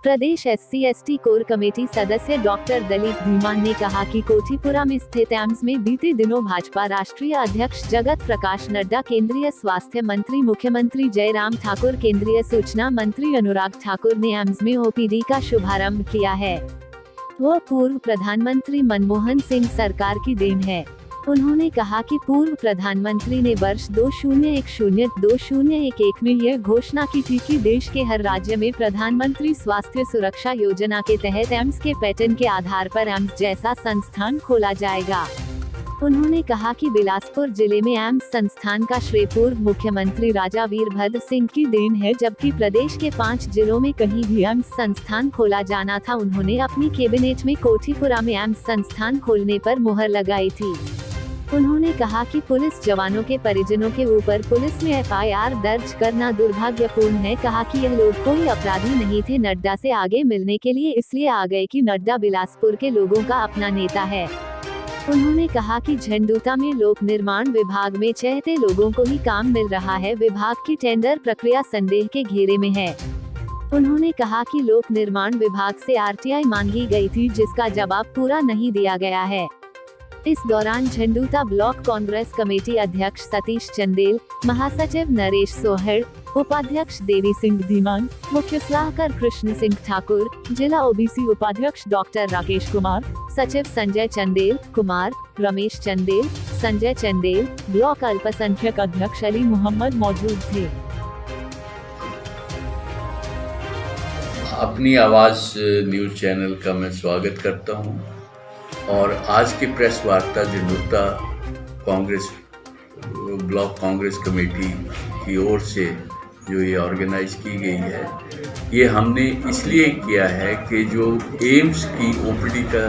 प्रदेश SC/ST core committee सदस्य doctor Dalip Dhiman ने कहा कि कोठीपुरा में स्थित एम्स में बीते दिनों भाजपा राष्ट्रीय अध्यक्ष जगत प्रकाश नड्डा, केंद्रीय स्वास्थ्य मंत्री मुख्यमंत्री जयराम ठाकुर, केंद्रीय सूचना मंत्री अनुराग ठाकुर ने एम्स में OPD का शुभारंभ किया है। वह पूर्व प्रधानमंत्री मनमोहन सिंह सरकार की देन है। उन्होंने कहा कि पूर्व प्रधानमंत्री ने वर्ष 2010-2011 में यह घोषणा की थी कि देश के हर राज्य में प्रधानमंत्री स्वास्थ्य सुरक्षा योजना के तहत एम्स के पैटर्न के आधार पर एम्स जैसा संस्थान खोला जाएगा। उन्होंने कहा कि बिलासपुर जिले में एम्स संस्थान का श्रेय पूर्व मुख्यमंत्री राजा वीरभद्र सिंह की देन है, जबकि प्रदेश के 5 जिलों में कहीं भी एम्स संस्थान खोला जाना था। उन्होंने अपनी कैबिनेट में कोठीपुरा में एम्स संस्थान खोलने पर मुहर लगाई थी। उन्होंने कहा कि पुलिस जवानों के परिजनों के ऊपर पुलिस में FIR दर्ज करना दुर्भाग्यपूर्ण है। कहा कि यह लोग कोई अपराधी नहीं थे, नड्डा से आगे मिलने के लिए इसलिए आ गए कि नड्डा बिलासपुर के लोगों का अपना नेता है। उन्होंने कहा कि झंडूता में लोक निर्माण विभाग में चहेते लोगों को ही काम मिल रहा है। विभाग की टेंडर प्रक्रिया संदेह के घेरे में है। उन्होंने कहा कि लोक निर्माण विभाग से RTI मांगी गई थी, जिसका जवाब पूरा नहीं दिया गया है। इस दौरान झंडूता ब्लॉक कांग्रेस कमेटी अध्यक्ष सतीश चंदेल, महासचिव नरेश सोहड़, उपाध्यक्ष देवी सिंह धीमान, मुख्य सलाहकार कृष्ण सिंह ठाकुर, जिला OBC उपाध्यक्ष डॉक्टर राकेश कुमार, सचिव संजय चंदेल कुमार, रमेश चंदेल, संजय चंदेल, ब्लॉक अल्पसंख्यक अध्यक्ष अली मोहम्मद मौजूद थे। अपनी आवाज़ न्यूज़ चैनल का मैं स्वागत करता हूं और आज की प्रेस वार्ता झंडूता कांग्रेस ब्लॉक कांग्रेस कमेटी की ओर से जो ये ऑर्गेनाइज की गई है, ये हमने इसलिए किया है कि जो एम्स की OPD का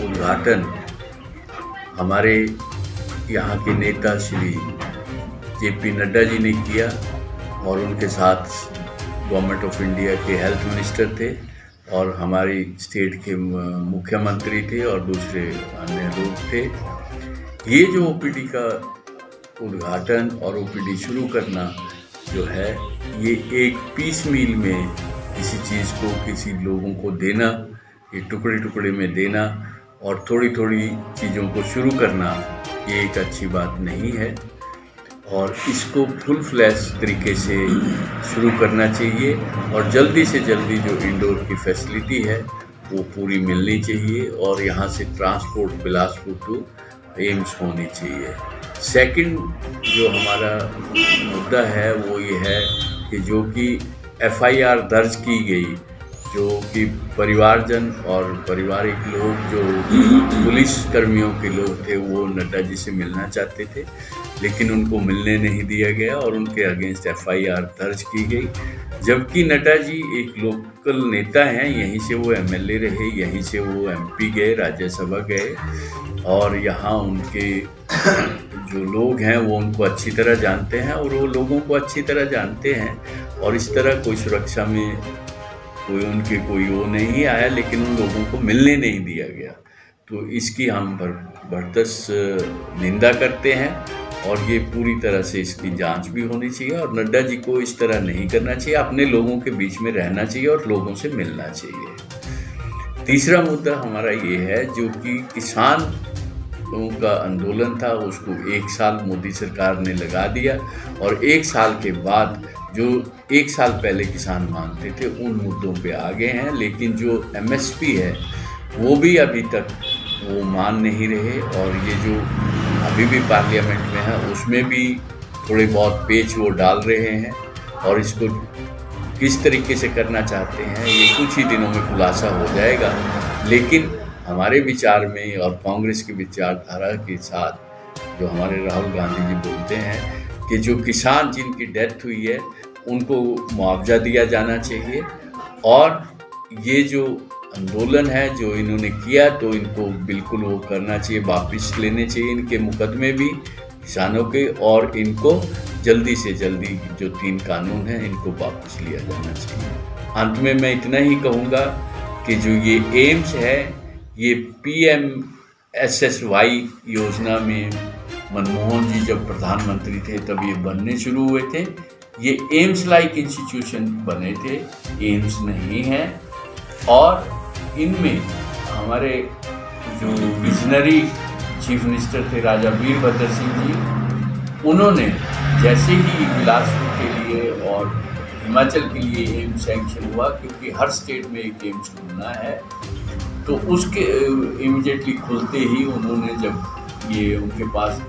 उद्घाटन हमारे यहाँ के नेता श्री JP नड्डा जी ने किया और उनके साथ गवर्नमेंट ऑफ इंडिया के हेल्थ मिनिस्टर थे और हमारी स्टेट के मुख्यमंत्री थे और दूसरे अन्य लोग थे। ये जो OPD का उद्घाटन और OPD शुरू करना जो है, ये एक पीस मील में किसी चीज़ को किसी लोगों को देना, ये टुकड़े टुकड़े में देना और थोड़ी थोड़ी चीज़ों को शुरू करना, ये एक अच्छी बात नहीं है और इसको फुल फ्लैश तरीके से शुरू करना चाहिए और जल्दी से जल्दी जो इंडोर की फैसिलिटी है वो पूरी मिलनी चाहिए और यहाँ से ट्रांसपोर्ट बिलासपुर टू एम्स होनी चाहिए। सेकंड जो हमारा मुद्दा है वो ये है कि जो कि FIR दर्ज की गई, जो कि परिवारजन और पारिवारिक लोग जो पुलिस कर्मियों के लोग थे वो नड्डा जी से मिलना चाहते थे, लेकिन उनको मिलने नहीं दिया गया और उनके अगेंस्ट FIR दर्ज की गई। जबकि नड्डा जी एक लोकल नेता हैं, यहीं से वो MLA रहे, यहीं से वो MP गए, राज्यसभा गए और यहाँ उनके जो लोग हैं वो उनको अच्छी तरह जानते हैं और वो लोगों को अच्छी तरह जानते हैं और इस तरह कोई सुरक्षा में कोई वो नहीं आया, लेकिन उन लोगों को मिलने नहीं दिया गया। तो इसकी हम भरदस्त निंदा करते हैं और ये पूरी तरह से इसकी जांच भी होनी चाहिए और नड्डा जी को इस तरह नहीं करना चाहिए, अपने लोगों के बीच में रहना चाहिए और लोगों से मिलना चाहिए। तीसरा मुद्दा हमारा ये है, जो कि किसान लोगों का आंदोलन था, उसको 1 साल मोदी सरकार ने लगा दिया और 1 साल के बाद जो 1 साल पहले किसान मांगते थे उन मुद्दों पे आ गए हैं, लेकिन जो MSP है वो भी अभी तक वो मान नहीं रहे और ये जो अभी भी पार्लियामेंट में है उसमें भी थोड़े बहुत पेच वो डाल रहे हैं और इसको किस तरीके से करना चाहते हैं ये कुछ ही दिनों में खुलासा हो जाएगा। लेकिन हमारे विचार में और कांग्रेस की विचारधारा के साथ जो हमारे राहुल गांधी जी बोलते हैं कि जो किसान जिनकी डेथ हुई है उनको मुआवजा दिया जाना चाहिए और ये जो आंदोलन है जो इन्होंने किया तो इनको बिल्कुल वो करना चाहिए, वापस लेने चाहिए इनके मुकदमे भी किसानों के और इनको जल्दी से जल्दी जो 3 कानून हैं इनको वापस लिया जाना चाहिए। अंत में मैं इतना ही कहूँगा कि जो ये एम्स है ये PMSSY योजना में मनमोहन जी जब प्रधानमंत्री थे तब ये बनने शुरू हुए थे। ये एम्स लाइक इंस्टीट्यूशन बने थे, एम्स नहीं है और इनमें हमारे जो विजनरी चीफ मिनिस्टर थे राजा वीरभद्र सिंह जी, उन्होंने जैसे ही बिलासपुर के लिए और हिमाचल के लिए एम्स सैंक्शन हुआ, क्योंकि हर स्टेट में एक एम्स खुलना है, तो उसके इमीडिएटली खुलते ही उन्होंने जब ये उनके पास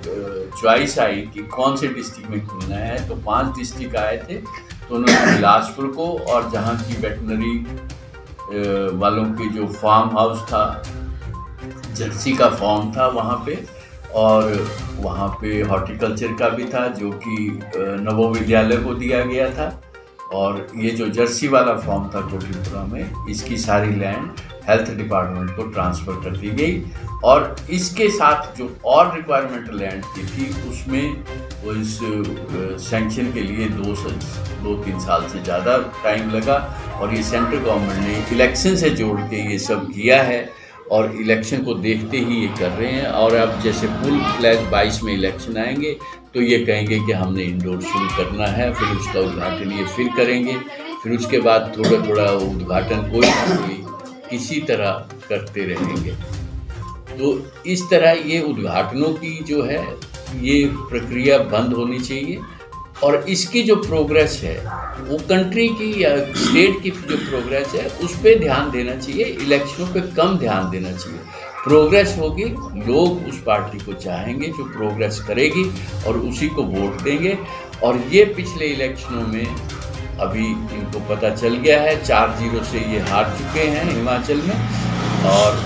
चॉइस आई कि कौन से डिस्ट्रिक्ट में खुलना है, तो 5 डिस्ट्रिक्ट आए थे, तो उन्होंने बिलासपुर को और जहाँ की वेटनरी वालों के जो फार्म हाउस था, जर्सी का फार्म था वहाँ पे, और वहाँ पे हॉर्टिकल्चर का भी था जो कि नवो विद्यालय को दिया गया था, और ये जो जर्सी वाला फार्म था कोटिपुरा में, इसकी सारी लैंड हेल्थ डिपार्टमेंट को ट्रांसफ़र कर दी गई। और इसके साथ जो और रिक्वायरमेंट लैंड की थी उसमें वो इस सैंक्शन के लिए 2-3 साल से ज़्यादा टाइम लगा, और ये सेंट्रल गवर्नमेंट ने इलेक्शन से जोड़ के ये सब किया है, और इलेक्शन को देखते ही ये कर रहे हैं। और अब जैसे फुल फ्लैज 22 में इलेक्शन आएंगे तो ये कहेंगे कि हमने इंडोर शुरू करना है, फिर उसका उद्घाटन ये फिर करेंगे, फिर उसके बाद थोड़ा थोड़ा उद्घाटन कोई ना कोई किसी तरह करते रहेंगे। तो इस तरह ये उद्घाटनों की जो है ये प्रक्रिया बंद होनी चाहिए, और इसकी जो प्रोग्रेस है वो कंट्री की या स्टेट की जो प्रोग्रेस है उस पर ध्यान देना चाहिए, इलेक्शनों पे कम ध्यान देना चाहिए। प्रोग्रेस होगी, लोग उस पार्टी को चाहेंगे जो प्रोग्रेस करेगी और उसी को वोट देंगे। और ये पिछले इलेक्शनों में अभी इनको पता चल गया है, 4-0 से ये हार चुके हैं हिमाचल में, और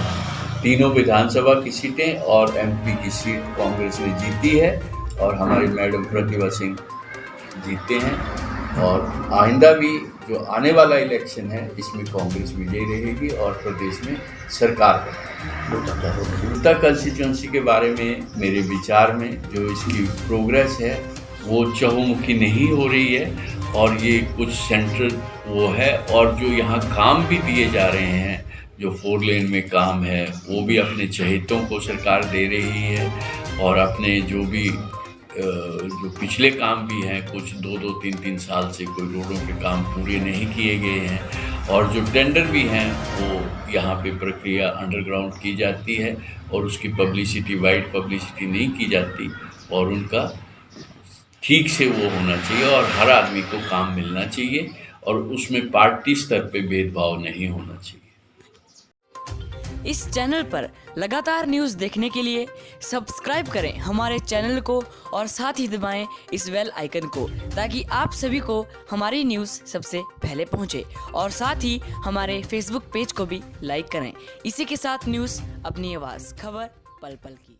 3 विधानसभा की सीटें और MP की सीट कांग्रेस ने जीती है, और हमारी मैडम प्रतिभा सिंह जीते हैं। और आइंदा भी जो आने वाला इलेक्शन है इसमें कांग्रेस विजयी रहेगी और प्रदेश में सरकार बनेगी। गुप्ता कंस्टिट्यूंसी के बारे में मेरे विचार में जो इसकी प्रोग्रेस है वो चहुमुखी नहीं हो रही है, और ये कुछ सेंट्रल वो है, और जो यहाँ काम भी दिए जा रहे हैं, जो 4 लेन में काम है वो भी अपने चहेतों को सरकार दे रही है, और अपने जो भी जो पिछले काम भी हैं, कुछ 2-2, 3-3 साल से कोई रोडों के काम पूरे नहीं किए गए हैं, और जो टेंडर भी हैं वो यहाँ पे प्रक्रिया अंडरग्राउंड की जाती है, और उसकी पब्लिसिटी वाइड पब्लिसिटी नहीं की जाती, और उनका ठीक से वो होना चाहिए, और हर आदमी को काम मिलना चाहिए, और उसमें पार्टी स्तर पे भेदभाव नहीं होना चाहिए। इस चैनल पर लगातार न्यूज़ देखने के लिए सब्सक्राइब करें हमारे चैनल को, और साथ ही दबाएं इस बेल आइकन को, ताकि आप सभी को हमारी न्यूज़ सबसे पहले पहुंचे। और साथ ही हमारे फेसबुक पेज को भी लाइक करें। इसी के साथ न्यूज़ अपनी आवाज़, खबर पल पल की।